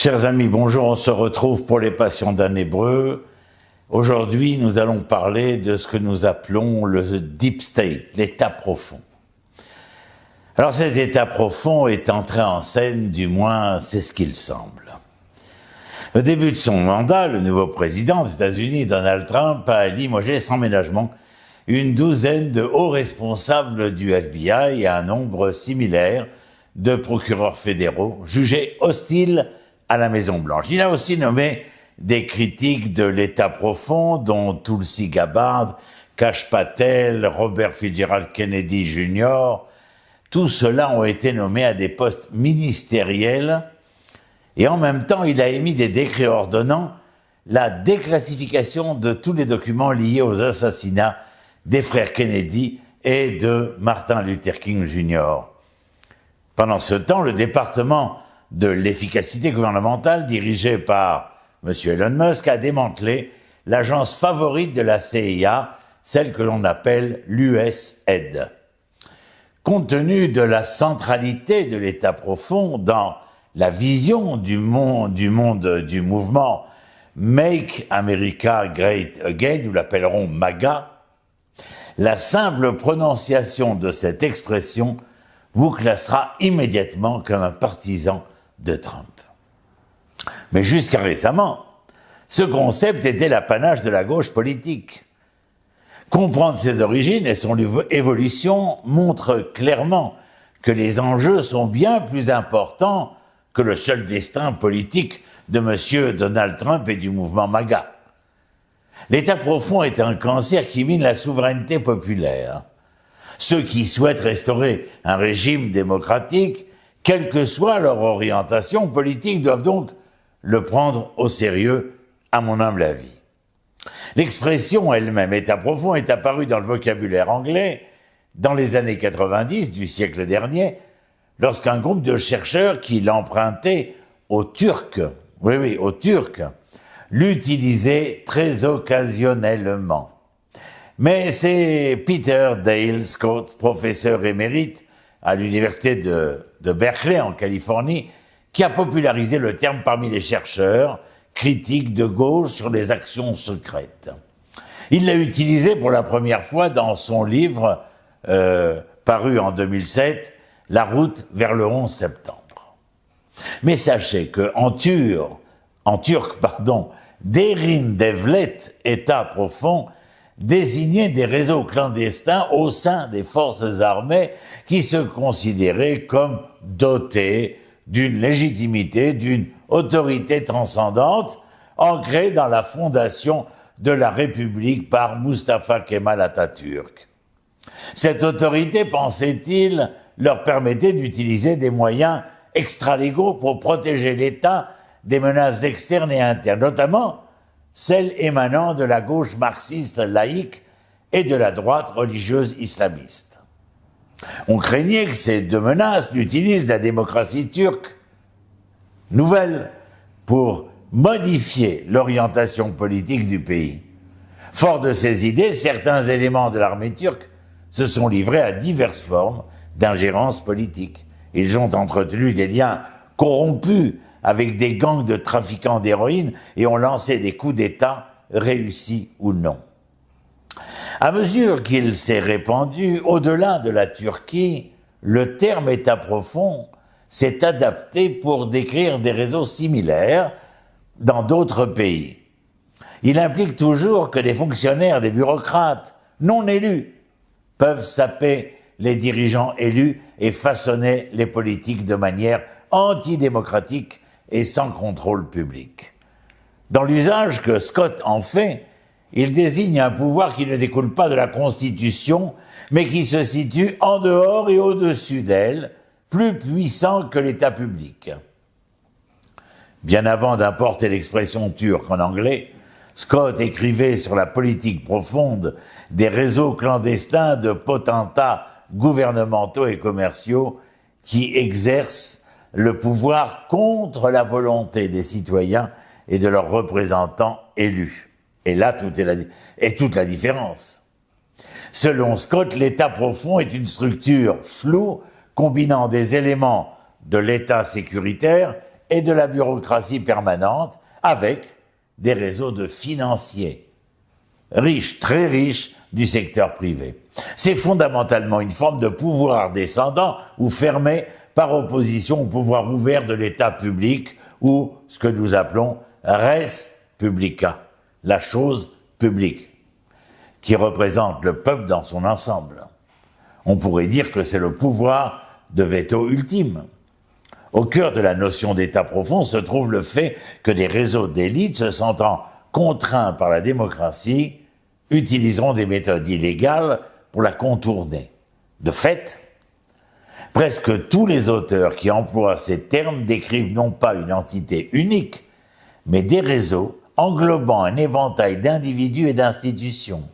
Chers amis, bonjour, on se retrouve pour les Passions d'un Hébreu. Aujourd'hui, nous allons parler de ce que nous appelons le Deep State, l'état profond. Alors cet état profond est entré en scène, du moins c'est ce qu'il semble. Au début de son mandat, le nouveau président des États-Unis, Donald Trump, a limogé sans ménagement une douzaine de hauts responsables du FBI et un nombre similaire de procureurs fédéraux jugés hostiles à la Maison-Blanche. Il a aussi nommé des critiques de l'État profond, dont Tulsi Gabbard, Kash Patel, Robert Fitzgerald Kennedy Jr. Tous ceux-là ont été nommés à des postes ministériels et en même temps, il a émis des décrets ordonnant la déclassification de tous les documents liés aux assassinats des frères Kennedy et de Martin Luther King Jr. Pendant ce temps, le département de l'efficacité gouvernementale, dirigé par M. Elon Musk, a démantelé l'agence favorite de la CIA, celle que l'on appelle l'USAID. Compte tenu de la centralité de l'État profond dans la vision du mouvement Make America Great Again, nous l'appellerons MAGA, la simple prononciation de cette expression vous classera immédiatement comme un partisan de Trump. Mais jusqu'à récemment, ce concept était l'apanage de la gauche politique. Comprendre ses origines et son évolution montre clairement que les enjeux sont bien plus importants que le seul destin politique de M. Donald Trump et du mouvement MAGA. L'État profond est un cancer qui mine la souveraineté populaire. Ceux qui souhaitent restaurer un régime démocratique, quelle que soit leur orientation politique, doivent donc le prendre au sérieux, à mon humble avis. L'expression elle-même, état profond, est apparue dans le vocabulaire anglais dans les années 90 du siècle dernier, lorsqu'un groupe de chercheurs qui l'empruntait aux Turcs, aux Turcs, l'utilisait très occasionnellement. Mais c'est Peter Dale Scott, professeur émérite à l'université de Berkeley en Californie, qui a popularisé le terme parmi les chercheurs critiques de gauche sur les actions secrètes. Il l'a utilisé pour la première fois dans son livre paru en 2007, La route vers le 11 septembre. Mais sachez que en turc, Derin Devlet, état profond, désignait des réseaux clandestins au sein des forces armées qui se considéraient comme dotés d'une légitimité, d'une autorité transcendante, ancrée dans la fondation de la République par Mustafa Kemal Atatürk. Cette autorité, pensait-il, leur permettait d'utiliser des moyens extralégaux pour protéger l'État des menaces externes et internes, notamment celles émanant de la gauche marxiste laïque et de la droite religieuse islamiste. On craignait que ces deux menaces n'utilisent la démocratie turque nouvelle pour modifier l'orientation politique du pays. Fort de ces idées, certains éléments de l'armée turque se sont livrés à diverses formes d'ingérence politique. Ils ont entretenu des liens corrompus avec des gangs de trafiquants d'héroïne et ont lancé des coups d'État, réussis ou non. À mesure qu'il s'est répandu au-delà de la Turquie, le terme État profond s'est adapté pour décrire des réseaux similaires dans d'autres pays. Il implique toujours que des fonctionnaires, des bureaucrates non élus peuvent saper les dirigeants élus et façonner les politiques de manière antidémocratique et sans contrôle public. Dans l'usage que Scott en fait, il désigne un pouvoir qui ne découle pas de la Constitution, mais qui se situe en dehors et au-dessus d'elle, plus puissant que l'État public. Bien avant d'importer l'expression turque en anglais, Scott écrivait sur la politique profonde des réseaux clandestins de potentats gouvernementaux et commerciaux qui exercent le pouvoir contre la volonté des citoyens et de leurs représentants élus. Et là, toute la différence. Selon Scott, l'État profond est une structure floue combinant des éléments de l'État sécuritaire et de la bureaucratie permanente, avec des réseaux de financiers riches, très riches, du secteur privé. C'est fondamentalement une forme de pouvoir descendant ou fermé par opposition au pouvoir ouvert de l'État public ou ce que nous appelons res publica, la chose publique, qui représente le peuple dans son ensemble. On pourrait dire que c'est le pouvoir de veto ultime. Au cœur de la notion d'État profond se trouve le fait que des réseaux d'élites se sentant contraints par la démocratie utiliseront des méthodes illégales pour la contourner. De fait, presque tous les auteurs qui emploient ces termes décrivent non pas une entité unique, mais des réseaux englobant un éventail d'individus et d'institutions.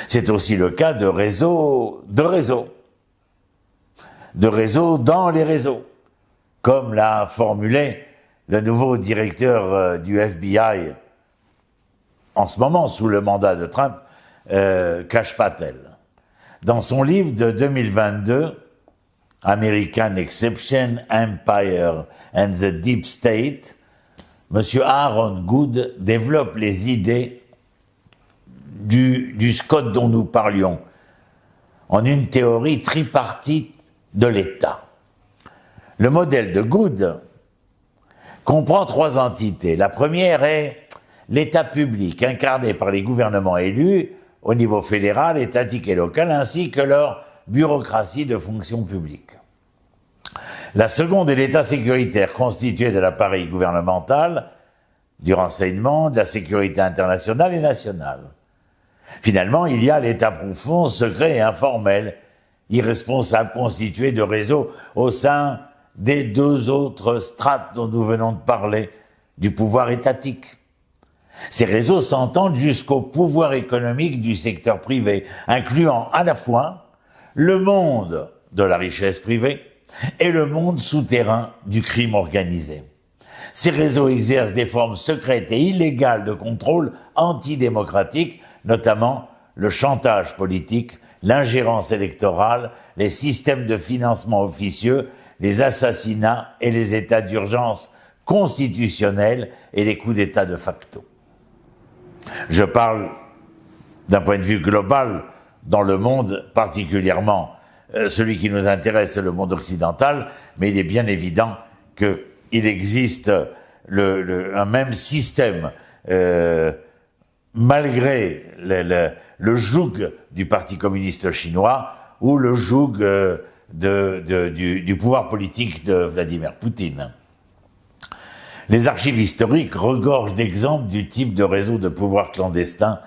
C'est aussi le cas de réseaux dans les réseaux, comme l'a formulé le nouveau directeur du FBI en ce moment sous le mandat de Trump, Kash Patel. Dans son livre de 2022, American Exception, Empire and the Deep State, M. Aaron Good développe les idées du Scott dont nous parlions en une théorie tripartite de l'État. Le modèle de Good comprend trois entités. La première est l'État public, incarné par les gouvernements élus au niveau fédéral, étatique et local, ainsi que leur bureaucratie de fonction publique. La seconde est l'État sécuritaire, constitué de l'appareil gouvernemental, du renseignement, de la sécurité internationale et nationale. Finalement, il y a l'État profond, secret et informel, irresponsable, constitué de réseaux au sein des deux autres strates dont nous venons de parler, du pouvoir étatique. Ces réseaux s'entendent jusqu'au pouvoir économique du secteur privé, incluant à la fois le monde de la richesse privée et le monde souterrain du crime organisé. Ces réseaux exercent des formes secrètes et illégales de contrôle antidémocratique, notamment le chantage politique, l'ingérence électorale, les systèmes de financement officieux, les assassinats et les états d'urgence constitutionnels et les coups d'État de facto. Je parle d'un point de vue global dans le monde, particulièrement celui qui nous intéresse, c'est le monde occidental, mais il est bien évident qu'il existe un même système, malgré le joug du Parti communiste chinois ou le joug du pouvoir politique de Vladimir Poutine. Les archives historiques regorgent d'exemples du type de réseau de pouvoir clandestin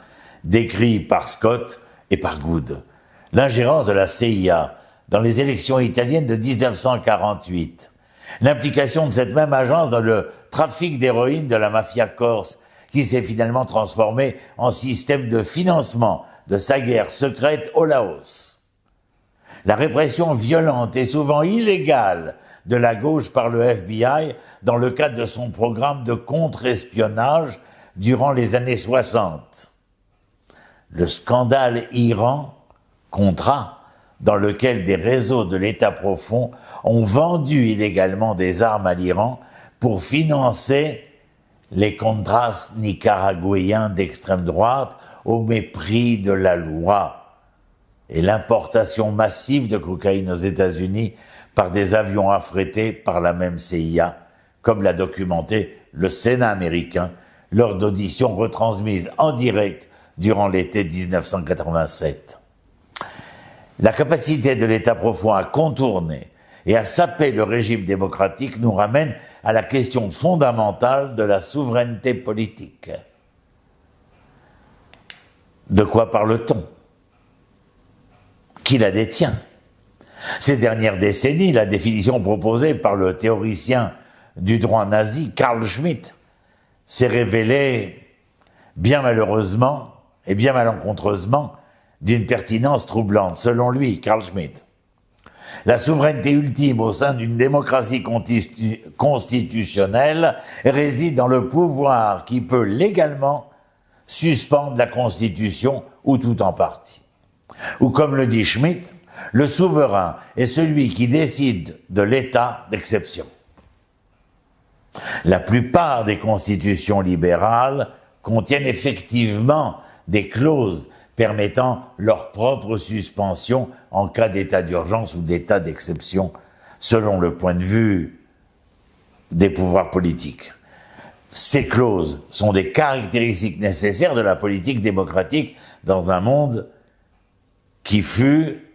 décrit par Scott et par Good. L'ingérence de la CIA dans les élections italiennes de 1948, l'implication de cette même agence dans le trafic d'héroïne de la mafia corse, qui s'est finalement transformé en système de financement de sa guerre secrète au Laos. La répression violente et souvent illégale de la gauche par le FBI dans le cadre de son programme de contre-espionnage durant les années 60. Le scandale Iran-Contra, dans lequel des réseaux de l'État profond ont vendu illégalement des armes à l'Iran pour financer les Contras nicaraguayens d'extrême droite au mépris de la loi, et l'importation massive de cocaïne aux États-Unis par des avions affrétés par la même CIA, comme l'a documenté le Sénat américain lors d'auditions retransmises en direct durant l'été 1987. La capacité de l'État profond à contourner et à saper le régime démocratique nous ramène à la question fondamentale de la souveraineté politique. De quoi parle-t-on? Qui la détient? Ces dernières décennies, la définition proposée par le théoricien du droit nazi Carl Schmitt s'est révélée, bien malheureusement et bien malencontreusement, d'une pertinence troublante. Selon lui, Carl Schmitt, la souveraineté ultime au sein d'une démocratie constitutionnelle réside dans le pouvoir qui peut légalement suspendre la Constitution ou tout en partie. Ou comme le dit Schmitt, le souverain est celui qui décide de l'état d'exception. La plupart des constitutions libérales contiennent effectivement des clauses permettant leur propre suspension en cas d'état d'urgence ou d'état d'exception, selon le point de vue des pouvoirs politiques. Ces clauses sont des caractéristiques nécessaires de la politique démocratique dans un monde qui fut,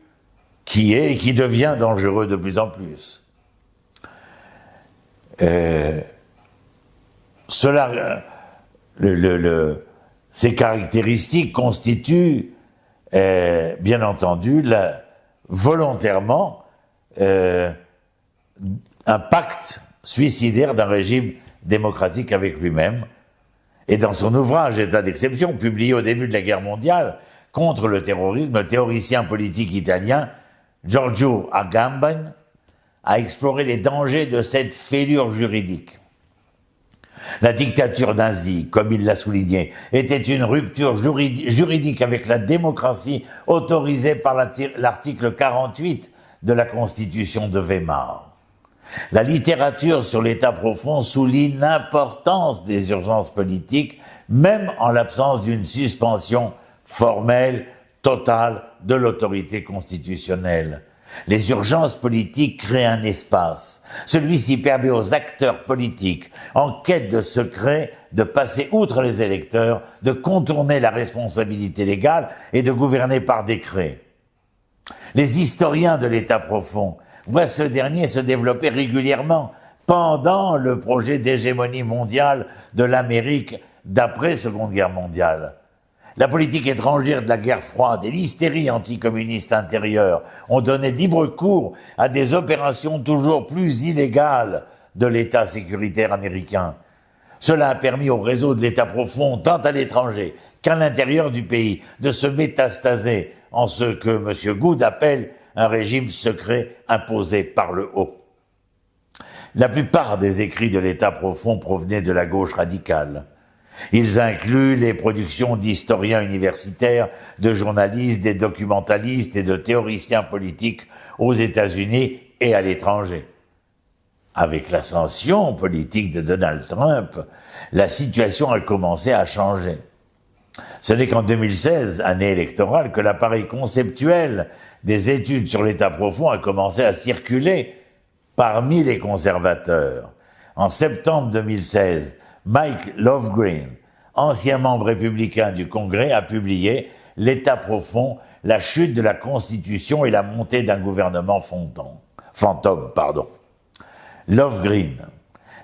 qui est et qui devient dangereux de plus en plus. Ces caractéristiques constituent, bien entendu, volontairement un pacte suicidaire d'un régime démocratique avec lui-même. Et dans son ouvrage « État d'exception », publié au début de la guerre mondiale contre le terrorisme, le théoricien politique italien Giorgio Agamben a exploré les dangers de cette fêlure juridique. La dictature nazie, comme il l'a souligné, était une rupture juridique avec la démocratie autorisée par l'article 48 de la Constitution de Weimar. La littérature sur l'état profond souligne l'importance des urgences politiques, même en l'absence d'une suspension formelle, totale de l'autorité constitutionnelle. Les urgences politiques créent un espace. Celui-ci permet aux acteurs politiques, en quête de secret, de passer outre les électeurs, de contourner la responsabilité légale et de gouverner par décret. Les historiens de l'état profond voient ce dernier se développer régulièrement pendant le projet d'hégémonie mondiale de l'Amérique d'après Seconde Guerre mondiale. La politique étrangère de la guerre froide et l'hystérie anticommuniste intérieure ont donné libre cours à des opérations toujours plus illégales de l'État sécuritaire américain. Cela a permis au réseau de l'État profond, tant à l'étranger qu'à l'intérieur du pays, de se métastaser en ce que M. Good appelle un régime secret imposé par le haut. La plupart des écrits de l'État profond provenaient de la gauche radicale. Ils incluent les productions d'historiens universitaires, de journalistes, des documentalistes et de théoriciens politiques aux États-Unis et à l'étranger. Avec l'ascension politique de Donald Trump, la situation a commencé à changer. Ce n'est qu'en 2016, année électorale, que l'appareil conceptuel des études sur l'état profond a commencé à circuler parmi les conservateurs. En septembre 2016, Mike Lofgren, ancien membre républicain du Congrès, a publié « L'état profond, la chute de la Constitution et la montée d'un gouvernement fantôme ». Lofgren,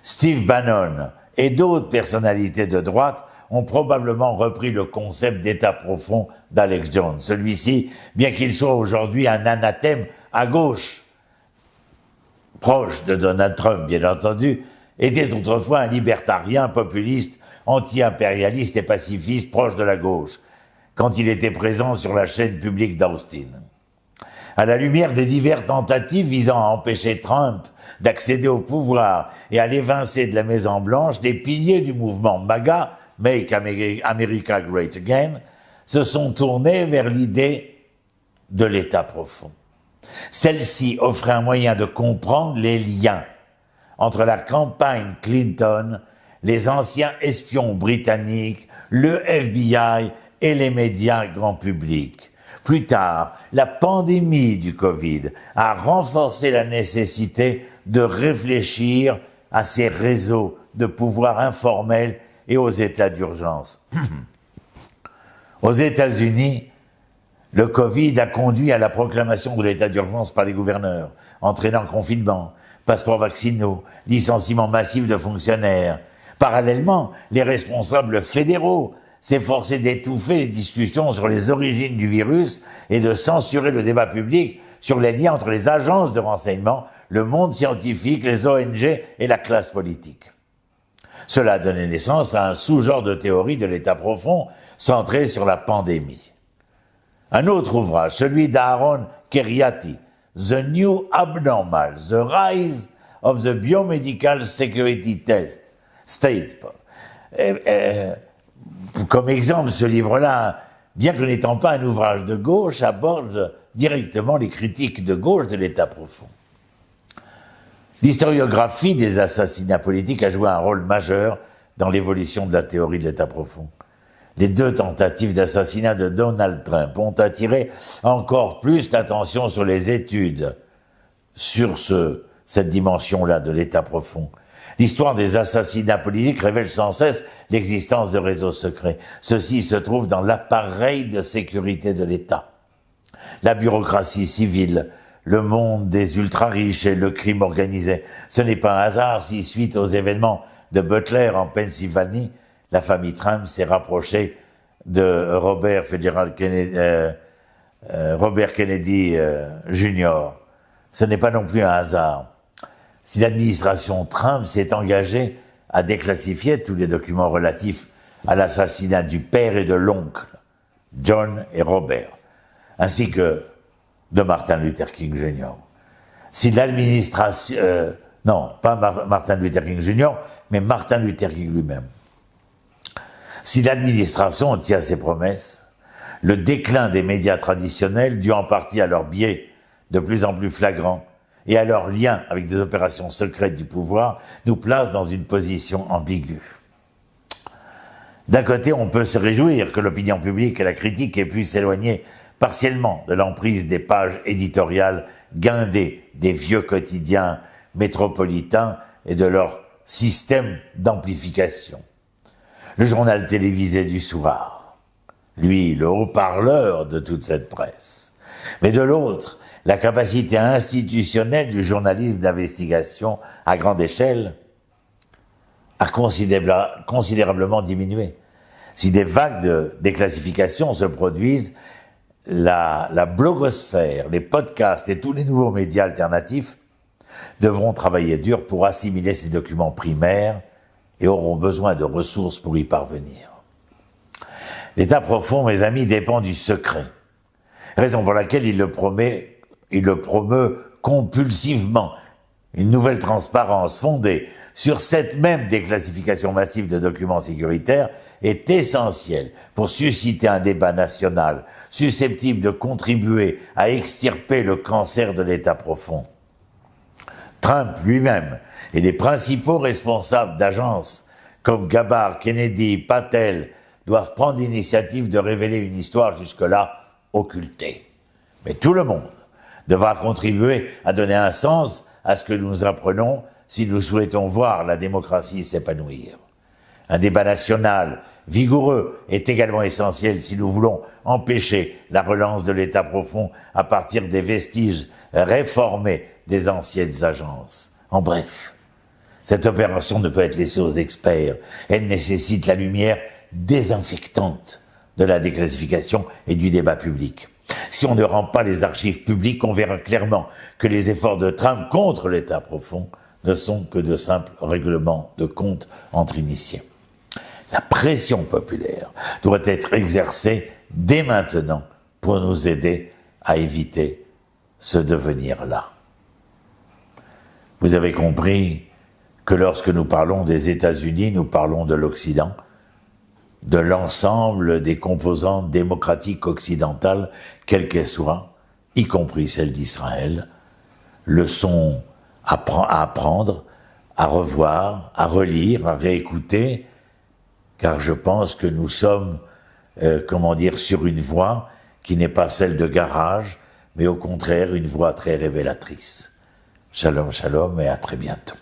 Steve Bannon et d'autres personnalités de droite ont probablement repris le concept d'état profond d'Alex Jones. Celui-ci, bien qu'il soit aujourd'hui un anathème à gauche, proche de Donald Trump bien entendu, était autrefois un libertarien populiste, anti-impérialiste et pacifiste proche de la gauche, quand il était présent sur la chaîne publique d'Austin. À la lumière des diverses tentatives visant à empêcher Trump d'accéder au pouvoir et à l'évincer de la Maison-Blanche, les piliers du mouvement MAGA, Make America Great Again, se sont tournés vers l'idée de l'état profond. Celle-ci offrait un moyen de comprendre les liens entre la campagne Clinton, les anciens espions britanniques, le FBI et les médias grand public. Plus tard, la pandémie du Covid a renforcé la nécessité de réfléchir à ces réseaux de pouvoir informels et aux états d'urgence. Aux États-Unis, le Covid a conduit à la proclamation de l'état d'urgence par les gouverneurs, entraînant confinement, passeports vaccinaux, licenciement massif de fonctionnaires. Parallèlement, les responsables fédéraux s'efforçaient d'étouffer les discussions sur les origines du virus et de censurer le débat public sur les liens entre les agences de renseignement, le monde scientifique, les ONG et la classe politique. Cela a donné naissance à un sous-genre de théorie de l'état profond centré sur la pandémie. Un autre ouvrage, celui d'Aaron Kheriaty, The New Abnormal, The Rise of the Biomedical Security State. Comme exemple, ce livre-là, bien que n'étant pas un ouvrage de gauche, aborde directement les critiques de gauche de l'état profond. L'historiographie des assassinats politiques a joué un rôle majeur dans l'évolution de la théorie de l'État profond. Les 2 tentatives d'assassinat de Donald Trump ont attiré encore plus l'attention sur les études sur cette dimension-là de l'État profond. L'histoire des assassinats politiques révèle sans cesse l'existence de réseaux secrets. Ceux-ci se trouvent dans l'appareil de sécurité de l'État. La bureaucratie civile, le monde des ultra-riches et le crime organisé. Ce n'est pas un hasard si, suite aux événements de Butler en Pennsylvanie, la famille Trump s'est rapprochée de Robert Kennedy Jr. Ce n'est pas non plus un hasard. Si l'administration Trump s'est engagée à déclassifier tous les documents relatifs à l'assassinat du père et de l'oncle, John et Robert, ainsi que de Martin Luther King Jr. Si l'administration... non, pas Martin Luther King Jr., mais Martin Luther King lui-même. Si l'administration tient ses promesses, le déclin des médias traditionnels, dû en partie à leur biais de plus en plus flagrants et à leur lien avec des opérations secrètes du pouvoir, nous place dans une position ambiguë. D'un côté, on peut se réjouir que l'opinion publique et la critique aient pu s'éloigner partiellement de l'emprise des pages éditoriales guindées des vieux quotidiens métropolitains et de leur système d'amplification. Le journal télévisé du soir, lui, le haut-parleur de toute cette presse. Mais de l'autre, la capacité institutionnelle du journalisme d'investigation à grande échelle a considérablement diminué. Si des vagues de déclassification se produisent, la blogosphère, les podcasts et tous les nouveaux médias alternatifs devront travailler dur pour assimiler ces documents primaires et auront besoin de ressources pour y parvenir. L'État profond, mes amis, dépend du secret, raison pour laquelle il le promeut compulsivement. Une nouvelle transparence fondée sur cette même déclassification massive de documents sécuritaires est essentielle pour susciter un débat national susceptible de contribuer à extirper le cancer de l'État profond. Trump lui-même et les principaux responsables d'agences comme Gabbard, Kennedy, Patel doivent prendre l'initiative de révéler une histoire jusque-là occultée. Mais tout le monde devra contribuer à donner un sens à ce que nous apprenons si nous souhaitons voir la démocratie s'épanouir. Un débat national vigoureux est également essentiel si nous voulons empêcher la relance de l'État profond à partir des vestiges réformés des anciennes agences. En bref, cette opération ne peut être laissée aux experts. Elle nécessite la lumière désinfectante de la déclassification et du débat public. Si on ne rend pas les archives publiques, on verra clairement que les efforts de Trump contre l'État profond ne sont que de simples règlements de compte entre initiés. La pression populaire doit être exercée dès maintenant pour nous aider à éviter ce devenir-là. Vous avez compris que lorsque nous parlons des États-Unis, nous parlons de l'Occident, de l'ensemble des composantes démocratiques occidentales, quelles qu'elles soient, y compris celles d'Israël, leçons à apprendre, à revoir, à relire, à réécouter, car je pense que nous sommes, sur une voie qui n'est pas celle de garage, mais au contraire une voie très révélatrice. Shalom, shalom, et à très bientôt.